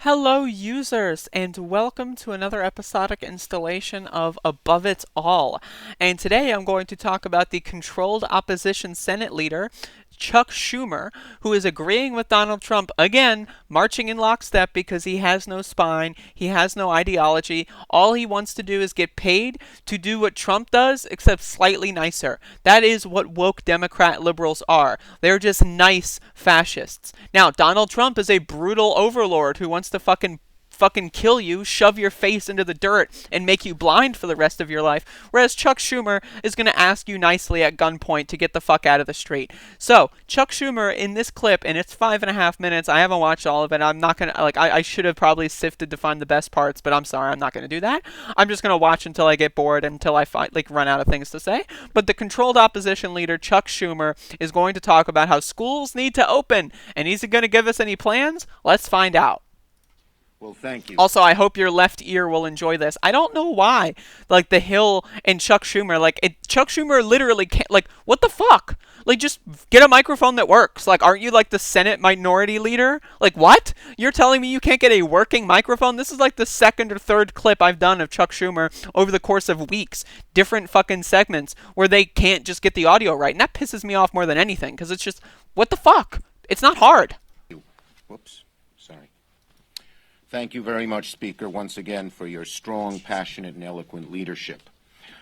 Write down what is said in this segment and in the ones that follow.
Hello, users, and welcome to another episodic installation of Above It All. And today I'm going to talk about the controlled opposition Senate leader, Chuck Schumer, who is agreeing with Donald Trump again, marching in lockstep because he has no spine, he has no ideology. All he wants to do is get paid to do what Trump does, except slightly nicer. That is what woke Democrat liberals are. They're just nice fascists. Now, Donald Trump is a brutal overlord who wants to fucking kill you, shove your face into the dirt, and make you blind for the rest of your life, whereas Chuck Schumer is going to ask you nicely at gunpoint to get the fuck out of the street. So, Chuck Schumer in this clip, and it's 5.5 minutes, I haven't watched all of it, I'm not going to, I should have probably sifted to find the best parts, but I'm sorry, I'm not going to do that. I'm just going to watch until I get bored, until I run out of things to say. But the controlled opposition leader, Chuck Schumer, is going to talk about how schools need to open, and he's going to give us any plans? Let's find out. Well, thank you. Also, I hope your left ear will enjoy this. I don't know why, The Hill and Chuck Schumer, Chuck Schumer literally can't, what the fuck? Just get a microphone that works. Aren't you, the Senate minority leader? What? You're telling me you can't get a working microphone? This is, the second or third clip I've done of Chuck Schumer over the course of weeks. Different fucking segments where they can't just get the audio right. And that pisses me off more than anything, because it's just, what the fuck? It's not hard. Whoops. Sorry. Thank you very much, Speaker, once again for your strong, passionate, and eloquent leadership.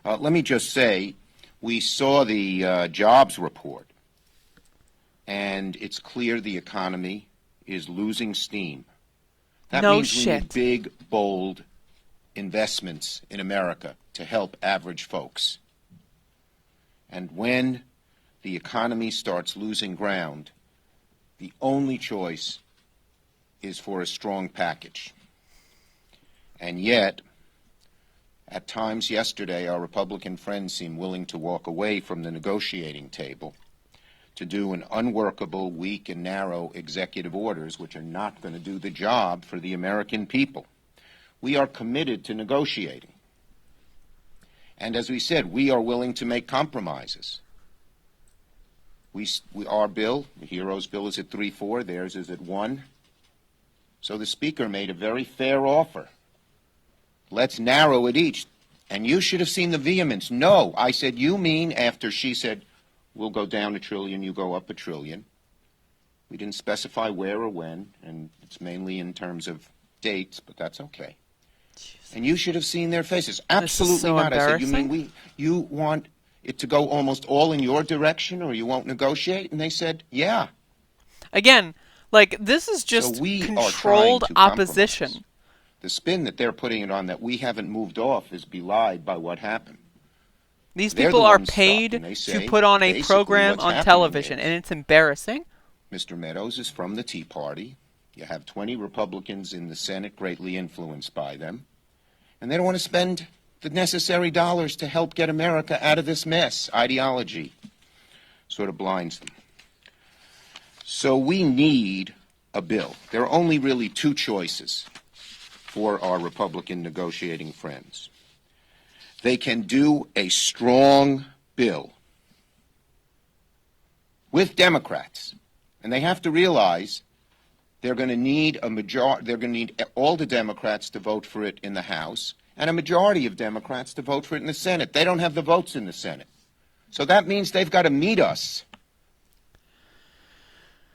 Let me just say, we saw the jobs report, and it's clear the economy is losing steam. That means we need big, bold investments in America to help average folks. And when the economy starts losing ground, the only choice is for a strong package. And yet, at times yesterday, our Republican friends seemed willing to walk away from the negotiating table to do an unworkable, weak, and narrow executive orders which are not going to do the job for the American people. We are committed to negotiating. And as we said, we are willing to make compromises. Our bill, the Heroes bill, is at 3-4, theirs is at 1. So the Speaker made a very fair offer. Let's narrow it each. And you should have seen the vehemence. No, I said, you mean after she said, we'll go down $1 trillion, you go up $1 trillion. We didn't specify where or when, and it's mainly in terms of dates, but that's okay. Jesus. And you should have seen their faces. Absolutely so not. I said, you want it to go almost all in your direction, or you won't negotiate? And they said, yeah. Again, this is just controlled opposition. The spin that they're putting it on that we haven't moved off is belied by what happened. These people are paid to put on a program on television, and it's embarrassing. Mr. Meadows is from the Tea Party. You have 20 Republicans in the Senate greatly influenced by them. And they don't want to spend the necessary dollars to help get America out of this mess. Ideology sort of blinds them. So we need a bill. There are only really two choices for our Republican negotiating friends. They can do a strong bill with Democrats, and they have to realize they're going to need a majority. They're going to need all the Democrats to vote for it in the House and a majority of Democrats to vote for it in the Senate. They don't have the votes in the Senate. So that means they've got to meet us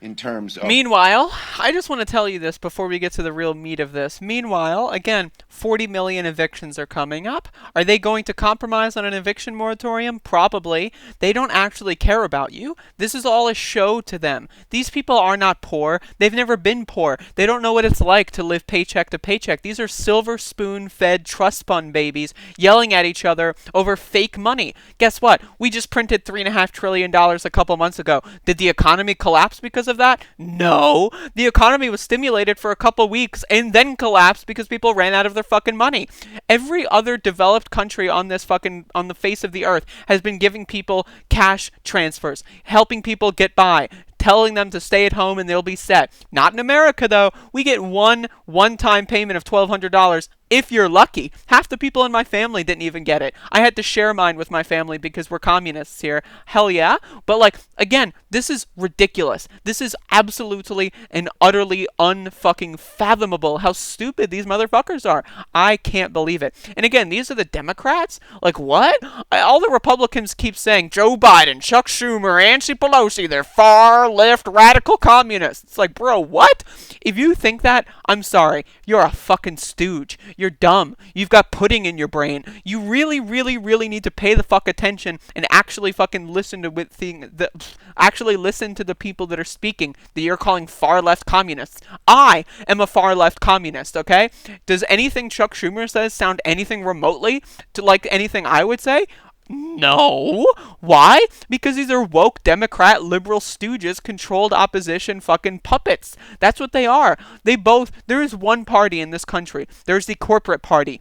in terms of... Meanwhile, I just want to tell you this before we get to the real meat of this. Meanwhile, again, 40 million evictions are coming up. Are they going to compromise on an eviction moratorium? Probably. They don't actually care about you. This is all a show to them. These people are not poor. They've never been poor. They don't know what it's like to live paycheck to paycheck. These are silver spoon-fed trust fund babies yelling at each other over fake money. Guess what? We just printed $3.5 trillion a couple months ago. Did the economy collapse because of that? No. The economy was stimulated for a couple weeks and then collapsed because people ran out of their fucking money. Every other developed country on the face of the earth has been giving people cash transfers, helping people get by, telling them to stay at home and they'll be set. Not in America, though. We get one-time payment of $1,200. If you're lucky. Half the people in my family didn't even get it. I had to share mine with my family because we're communists here. Hell yeah. But like, again, this is ridiculous. This is absolutely and utterly unfucking fathomable how stupid these motherfuckers are. I can't believe it. And again, these are the Democrats? Like, what? All the Republicans keep saying Joe Biden, Chuck Schumer, Nancy Pelosi, they're far left radical communists. It's like, bro, what? If you think that, I'm sorry. You're a fucking stooge. You're dumb. You've got pudding in your brain. You really, really, really need to pay the fuck attention and actually fucking listen to actually listen to the people that are speaking that you're calling far left communists. I am a far left communist, okay? Does anything Chuck Schumer says sound anything remotely to like anything I would say? No. Why? Because these are woke Democrat liberal stooges, controlled opposition fucking puppets. That's what they are. There is one party in this country. There's the corporate party.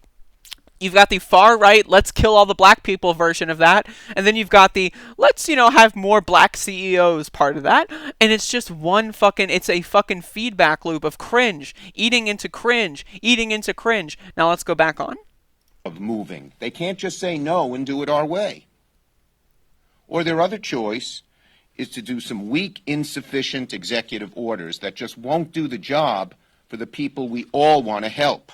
You've got the far right, let's kill all the black people version of that. And then you've got the, let's, have more black CEOs part of that. And it's just it's a fucking feedback loop of cringe, eating into cringe, eating into cringe. Now let's go back on. Of moving. They can't just say no and do it our way. Or their other choice is to do some weak, insufficient executive orders that just won't do the job for the people we all want to help.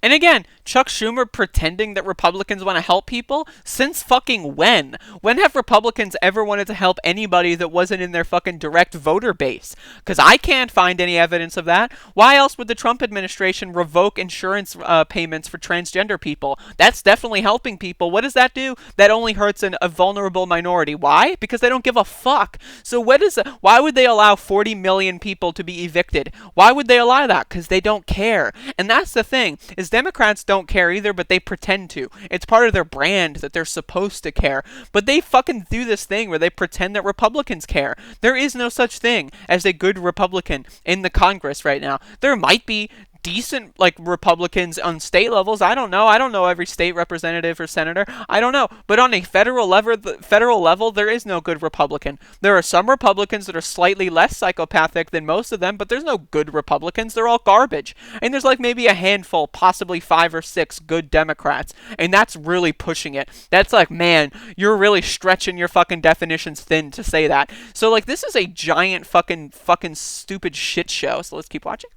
And again, Chuck Schumer pretending that Republicans want to help people? Since fucking when? When have Republicans ever wanted to help anybody that wasn't in their fucking direct voter base? Because I can't find any evidence of that. Why else would the Trump administration revoke insurance payments for transgender people? That's definitely helping people. What does that do? That only hurts a vulnerable minority. Why? Because they don't give a fuck. So why would they allow 40 million people to be evicted? Why would they allow that? Because they don't care. And that's the thing, is Democrats don't care either, but they pretend to. It's part of their brand that they're supposed to care. But they fucking do this thing where they pretend that Republicans care. There is no such thing as a good Republican in the Congress right now. There might be decent Republicans on state levels. I don't know every state representative or senator. I don't know. But on a federal level, there is no good Republican. There are some Republicans that are slightly less psychopathic than most of them, but there's no good Republicans. They're all garbage. And there's maybe a handful, possibly 5 or 6 good Democrats. And that's really pushing it. That's man, you're really stretching your fucking definitions thin to say that. So this is a giant fucking stupid shit show. So let's keep watching.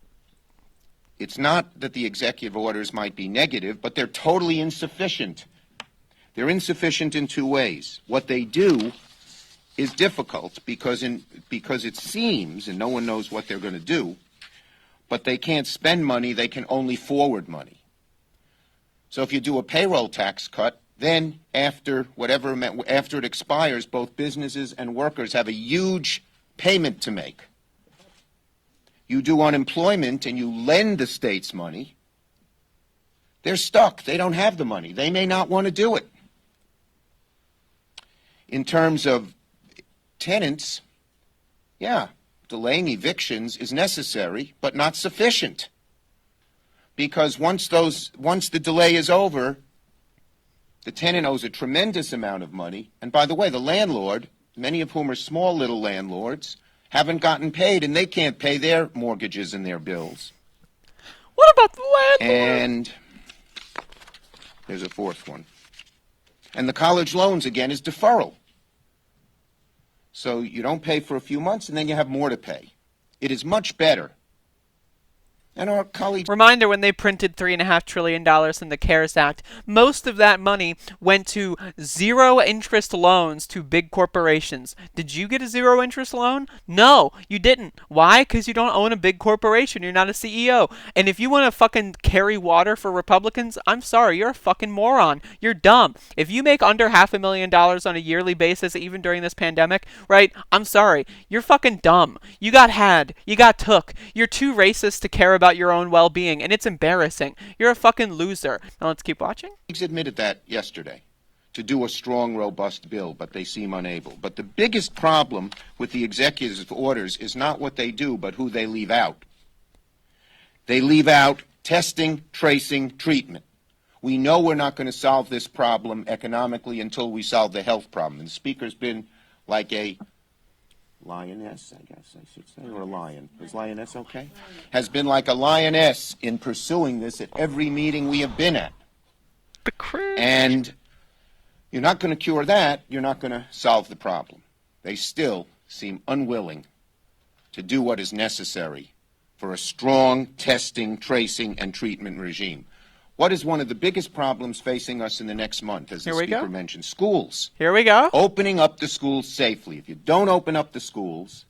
It's not that the executive orders might be negative, but they're totally insufficient. They're insufficient in 2 ways. What they do is difficult because it seems, and no one knows what they're going to do, but they can't spend money, they can only forward money. So if you do a payroll tax cut, then after it expires, both businesses and workers have a huge payment to make. You do unemployment and you lend the states money, they're stuck. They don't have the money. They may not want to do it. In terms of tenants, yeah, delaying evictions is necessary, but not sufficient. Because once the delay is over, the tenant owes a tremendous amount of money. And by the way, the landlord, many of whom are small little landlords, haven't gotten paid, and they can't pay their mortgages and their bills. What about the landlord? And there's a 4th one. And the college loans, again, is deferral. So you don't pay for a few months, and then you have more to pay. It is much better. And our colleagues... Reminder, when they printed $3.5 trillion in the CARES Act, most of that money went to zero-interest loans to big corporations. Did you get a zero-interest loan? No, you didn't. Why? Because you don't own a big corporation. You're not a CEO. And if you want to fucking carry water for Republicans, I'm sorry, you're a fucking moron. You're dumb. If you make under $500,000 on a yearly basis, even during this pandemic, right, I'm sorry, you're fucking dumb. You got had. You got took. You're too racist to care about your own well-being, and it's embarrassing. You're a fucking loser. Now let's keep watching. He's admitted that yesterday, to do a strong, robust bill, but they seem unable. But the biggest problem with the executive orders is not what they do, but who they leave out. They leave out testing, tracing, treatment. We know we're not going to solve this problem economically until we solve the health problem. And the Speaker's been like a lioness, I guess I should say, or a lion. Is lioness okay? Has been like a lioness in pursuing this at every meeting we have been at. The cringe. And you're not going to cure that. You're not going to solve the problem. They still seem unwilling to do what is necessary for a strong testing, tracing, and treatment regime. What is one of the biggest problems facing us in the next month, as the speaker mentioned? Schools. Here we go. Opening up the schools safely. If you don't open up the schools,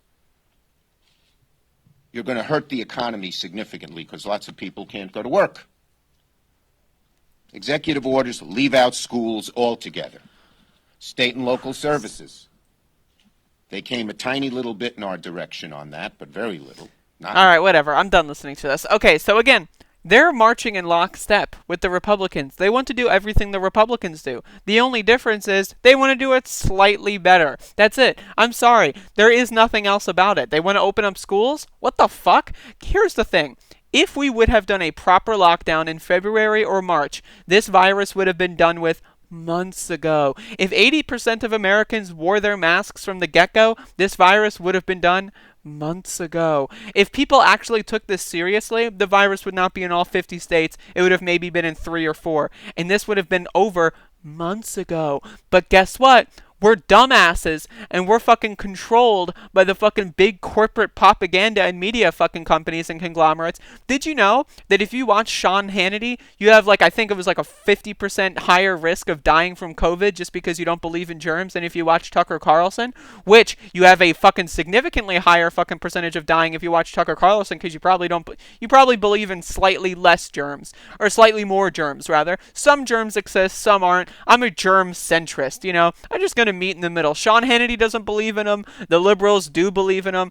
you're going to hurt the economy significantly because lots of people can't go to work. Executive orders leave out schools altogether. State and local services. They came a tiny little bit in our direction on that, but very little. Not All right, whatever. I'm done listening to this. Okay, so again, they're marching in lockstep with the Republicans. They want to do everything the Republicans do. The only difference is they want to do it slightly better. That's it. I'm sorry. There is nothing else about it. They want to open up schools? What the fuck? Here's the thing. If we would have done a proper lockdown in February or March, this virus would have been done with months ago. If 80% of Americans wore their masks from the get-go, this virus would have been done months ago. If people actually took this seriously, the virus would not be in all 50 states. It would have maybe been in 3 or 4. And this would have been over months ago. But guess what? We're dumbasses, and we're fucking controlled by the fucking big corporate propaganda and media fucking companies and conglomerates. Did you know that if you watch Sean Hannity, you have I think it was a 50% higher risk of dying from COVID just because you don't believe in germs than if you watch Tucker Carlson? Which you have a fucking significantly higher fucking percentage of dying if you watch Tucker Carlson because you probably believe in slightly less germs, or slightly more germs rather. Some germs exist, some aren't. I'm a germ centrist, I'm just gonna meet in the middle. Sean Hannity doesn't believe in them. The liberals do believe in them.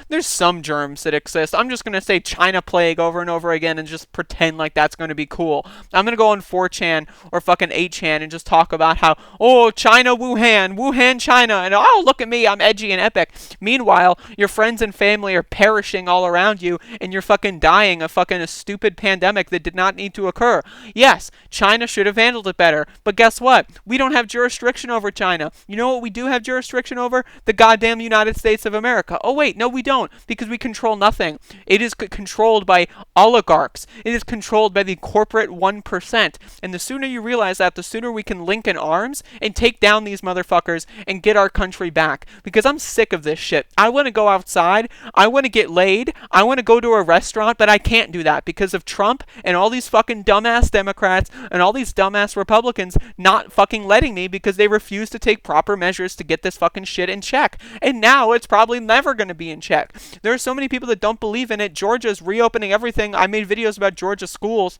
There's some germs that exist. I'm just going to say China plague over and over again and just pretend like that's going to be cool. I'm going to go on 4chan or fucking 8chan and just talk about how, China, Wuhan, China, and look at me, I'm edgy and epic. Meanwhile, your friends and family are perishing all around you and you're fucking dying of fucking a stupid pandemic that did not need to occur. Yes, China should have handled it better, but guess what? We don't have jurisdiction over China. You know what we do have jurisdiction over? The goddamn United States of America. Oh wait, no we don't, because we control nothing. It is controlled by oligarchs. It is controlled by the corporate 1%. And the sooner you realize that, the sooner we can link in arms and take down these motherfuckers and get our country back. Because I'm sick of this shit. I want to go outside. I want to get laid. I want to go to a restaurant, but I can't do that because of Trump and all these fucking dumbass Democrats and all these dumbass Republicans not fucking letting me because they refuse to take proper measures to get this fucking shit in check. And now it's probably never going to be in check. There are so many people that don't believe in it. Georgia's reopening everything. I made videos about Georgia schools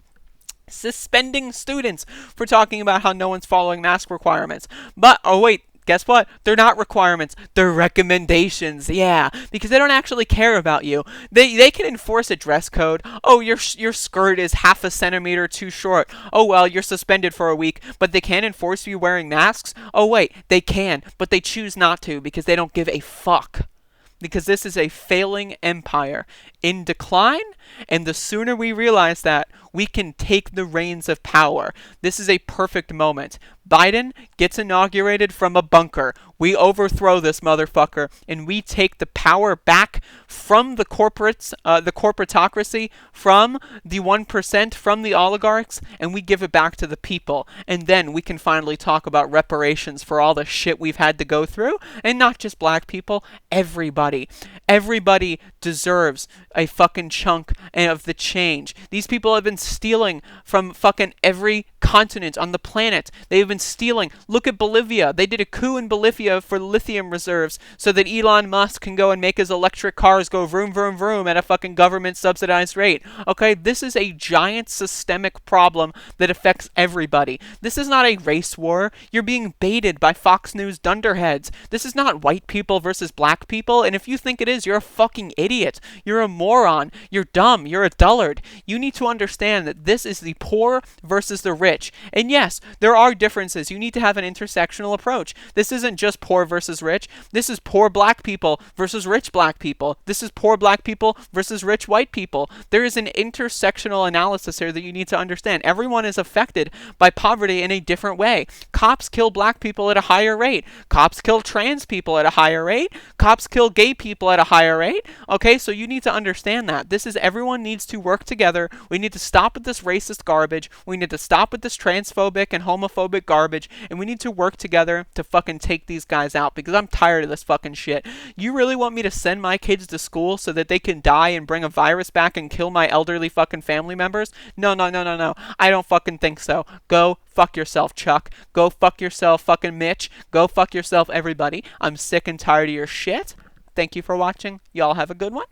suspending students for talking about how no one's following mask requirements. But, wait. Guess what? They're not requirements. They're recommendations. Yeah, because they don't actually care about you. They can enforce a dress code. Oh, your skirt is half a centimeter too short. Oh, well, you're suspended for a week. But they can't enforce you wearing masks? Oh, wait, they can. But they choose not to because they don't give a fuck. Because this is a failing empire in decline, and the sooner we realize that, we can take the reins of power. This is a perfect moment. Biden gets inaugurated from a bunker. We overthrow this motherfucker, and we take the power back from the corporates, the corporatocracy, from the 1%, from the oligarchs, and we give it back to the people. And then we can finally talk about reparations for all the shit we've had to go through, and not just black people, everybody. Everybody deserves a fucking chunk of the change. These people have been stealing from fucking every continent on the planet. They've been stealing. Look at Bolivia. They did a coup in Bolivia for lithium reserves so that Elon Musk can go and make his electric cars go vroom, vroom, vroom at a fucking government subsidized rate. Okay, this is a giant systemic problem that affects everybody. This is not a race war. You're being baited by Fox News dunderheads. This is not white people versus black people, and if you think it is, you're a fucking idiot. You're a moron. You're dumb. You're a dullard. You need to understand that this is the poor versus the rich. And yes, there are differences. You need to have an intersectional approach. This isn't just just poor versus rich. This is poor black people versus rich black people. This is poor black people versus rich white people. There is an intersectional analysis here that you need to understand. Everyone is affected by poverty in a different way. Cops kill black people at a higher rate. Cops kill trans people at a higher rate. Cops kill gay people at a higher rate. Okay, so you need to understand that. This is everyone needs to work together. We need to stop with this racist garbage. We need to stop with this transphobic and homophobic garbage. And we need to work together to fucking take these guys out because I'm tired of this fucking shit. You really want me to send my kids to school so that they can die and bring a virus back and kill my elderly fucking family members? No, no, no, no, no. I don't fucking think so. Go fuck yourself, Chuck. Go fuck yourself, fucking Mitch. Go fuck yourself, everybody. I'm sick and tired of your shit. Thank you for watching. Y'all have a good one.